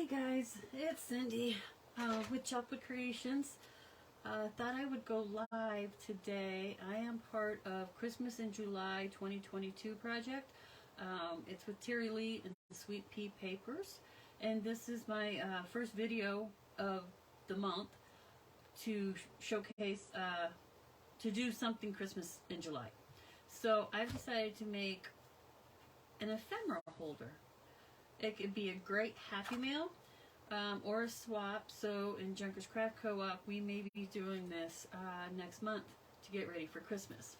Hey guys, it's Cindi with CHopwood Creations. Thought I would go live today. I am part of Christmas in July 2022 project. It's with Teri Lee and Sweet Pea Papers. And this is my first video of the month to showcase, to do something Christmas in July. So I've decided to make an ephemera holder. It could be a great Happy Mail or a swap. So in Junker's Craft Co-op, we may be doing this next month to get ready for Christmas.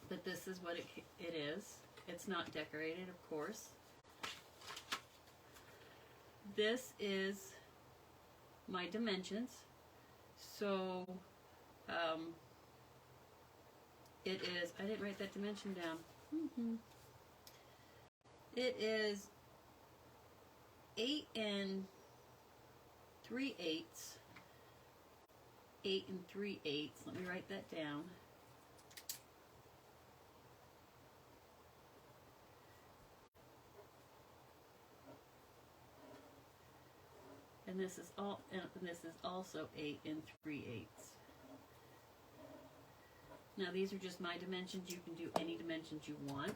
But this is what it is. It's not decorated, of course. This is my dimensions. So it is, I didn't write that dimension down. It is 8 3/8. 8 3/8. Let me write that down. And this is all. And this is also 8 3/8. Now these are just my dimensions. You can do any dimensions you want.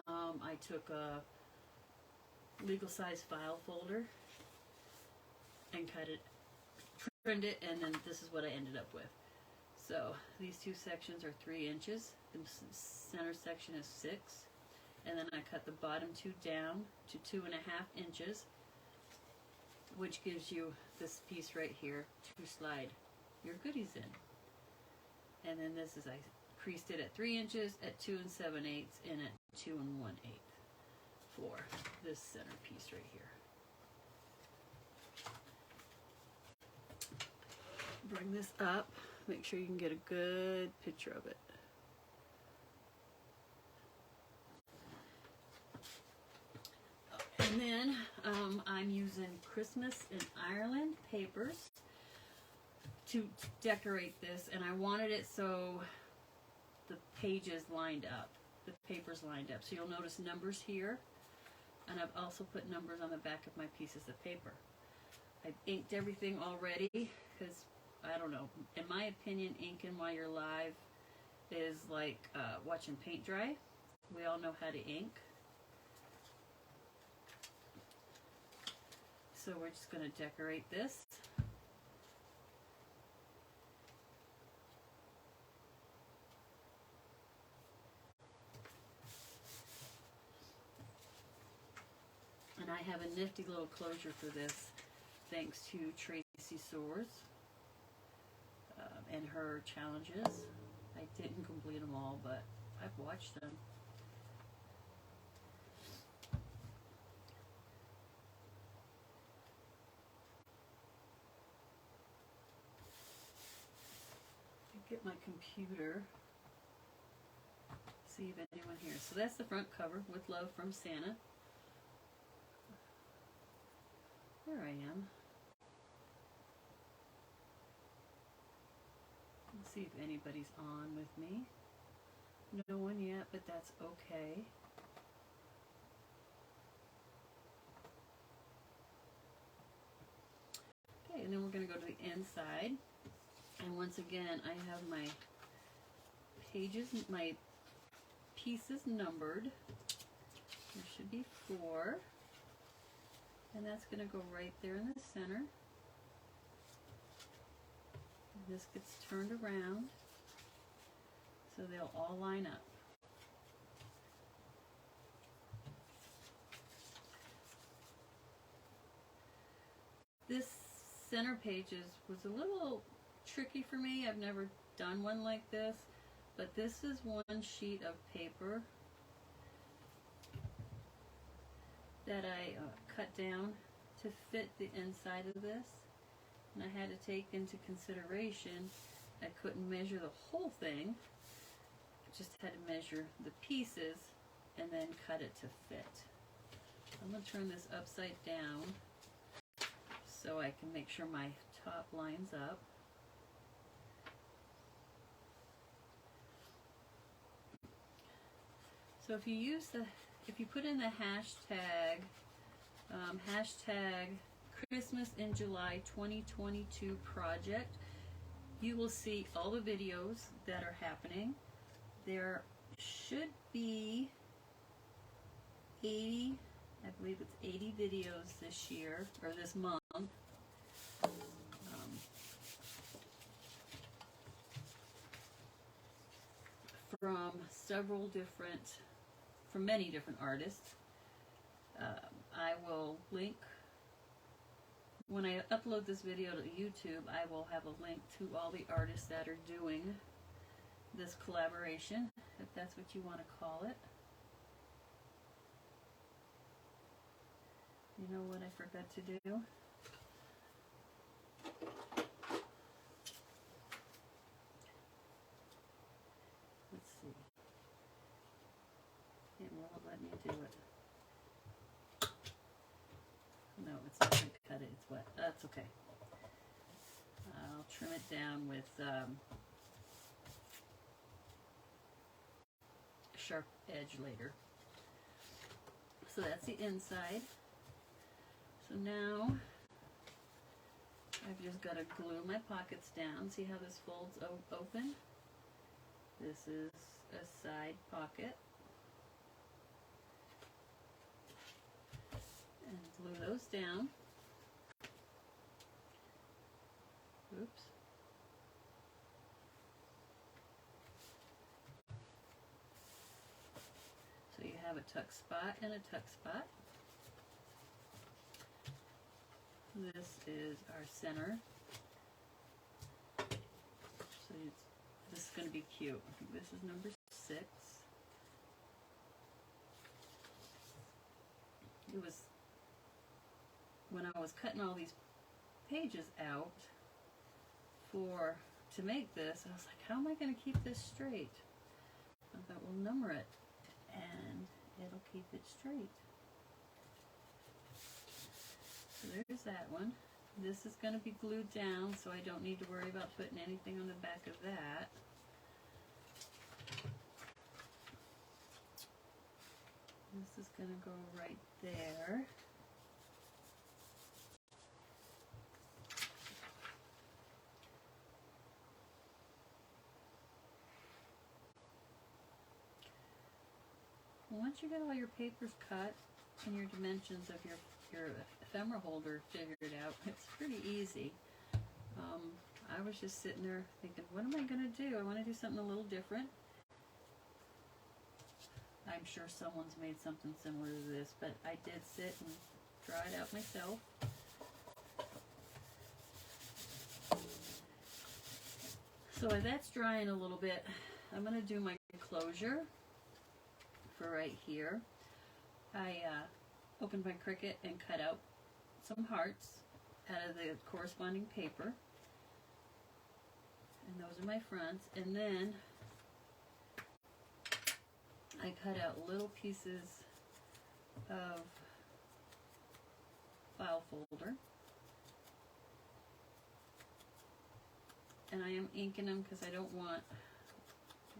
I took a legal size file folder and cut it, trimmed it, and then this is what I ended up with. So these two sections are 3 inches. The center section is 6, and then I cut the bottom two down to 2.5 inches, which gives you this piece right here to slide your goodies in. And then this is, I creased it at 3 inches, at 2 7/8, and at 2 1/8 for this center piece right here. Bring this up, make sure you can get a good picture of it. And then I'm using Christmas in Ireland papers to decorate this, and I wanted it so the pages lined up, the papers lined up. So you'll notice numbers here, and I've also put numbers on the back of my pieces of paper. I've inked everything already because, I don't know, in my opinion, inking while you're live is like watching paint dry. We all know how to ink. So we're just going to decorate this. And I have a nifty little closure for this, thanks to Tracy Soares and her challenges. I didn't complete them all, but I've watched them. Get my computer, see if anyone here. So that's the front cover, with love from Santa. There I am. Let's see if anybody's on with me. No one yet, but that's okay. Okay, and then we're going to go to the inside. And once again, I have my pages, my pieces numbered. There should be 4. And that's going to go right there in the center. And this gets turned around so they'll all line up. This center pages was a little tricky for me. I've never done one like this, but this is one sheet of paper that I cut down to fit the inside of this, and I had to take into consideration I couldn't measure the whole thing. I just had to measure the pieces and then cut it to fit. I'm going to turn this upside down so I can make sure my top lines up. So if you put in the hashtag Christmas in July 2022 project. You will see all the videos that are happening. There should be 80, I believe it's 80 videos this year, or this month. From several different, from many different artists. I will link, when I upload this video to YouTube, I will have a link to all the artists that are doing this collaboration, if that's what you want to call it. You know what I forgot to do? Let's see. It won't let me do it. No, it's not going to cut it. It's wet. That's okay. I'll trim it down with a sharp edge later. So that's the inside. So now I've just got to glue my pockets down. See how this folds open? This is a side pocket. And glue those down. Oops. So you have a tuck spot and a tuck spot. This is our center. So this is going to be cute. I think this is number 6. It was when I was cutting all these pages out to make this, I was like, how am I going to keep this straight? I thought, well, number it, and it'll keep it straight. So there's that one. This is going to be glued down, so I don't need to worry about putting anything on the back of that. This is going to go right there. Once you get all your papers cut and your dimensions of your ephemera holder figured out, it's pretty easy. I was just sitting there thinking, what am I going to do? I want to do something a little different. I'm sure someone's made something similar to this, but I did sit and try it out myself. So while that's drying a little bit, I'm going to do my closure for right here. I opened my Cricut and cut out some hearts out of the corresponding paper. And those are my fronts. And then I cut out little pieces of file folder. And I am inking them because I don't want,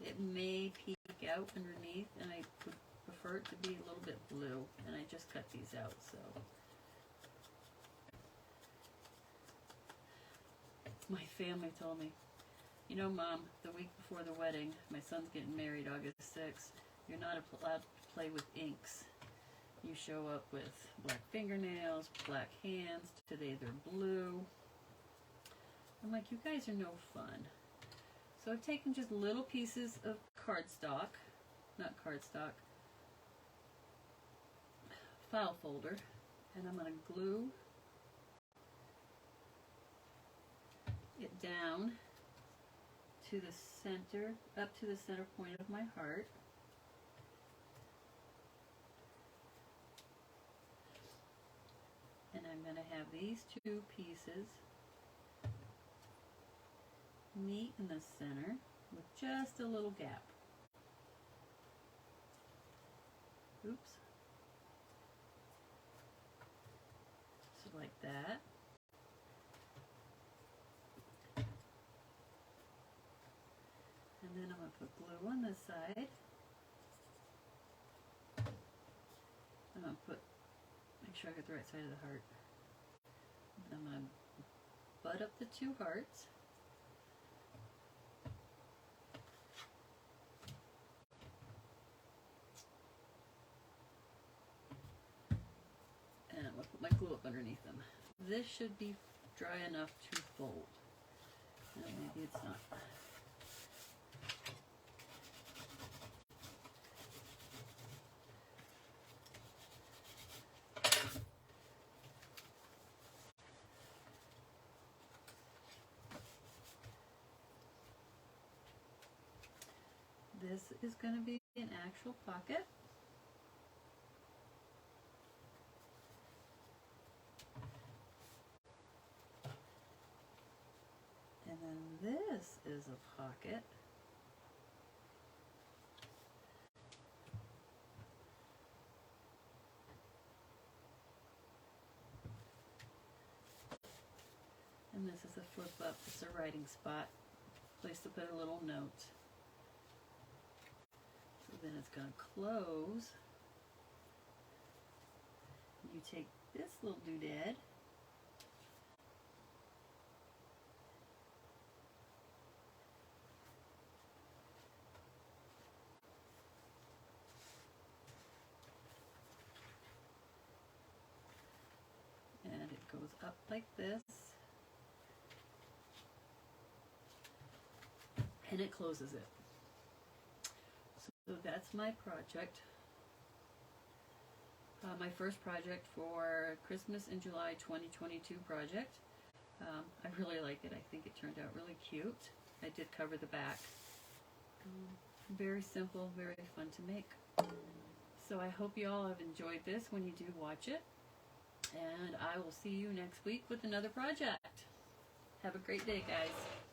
it may peek out underneath, and I would prefer it to be a little bit blue. And I just cut these out, so. My family told me, you know, Mom, the week before the wedding, my son's getting married August 6th, you're not allowed to play with inks. You show up with black fingernails, black hands, today they're blue. I'm like, you guys are no fun. So I've taken just little pieces of cardstock, not cardstock, file folder, and I'm going to glue it down to the center, up to the center point of my heart. And I'm going to have these two pieces meet in the center with just a little gap. Oops. So like that. And then I'm going to put glue on this side. I'm going to make sure I get the right side of the heart. I'm going to butt up the two hearts. And I'm going to put my glue up underneath them. This should be dry enough to fold. No, maybe it's not. This is going to be an actual pocket. And then this is a pocket. And this is a flip up. It's a writing spot. Place to put a little note. So then it's going to close. You take this little doodad. And it goes up like this. And it closes it. So that's my project. My first project for Christmas in July 2022 project. I really like it. I think it turned out really cute. I did cover the back. Very simple, very fun to make. So I hope you all have enjoyed this when you do watch it. And I will see you next week with another project. Have a great day, guys.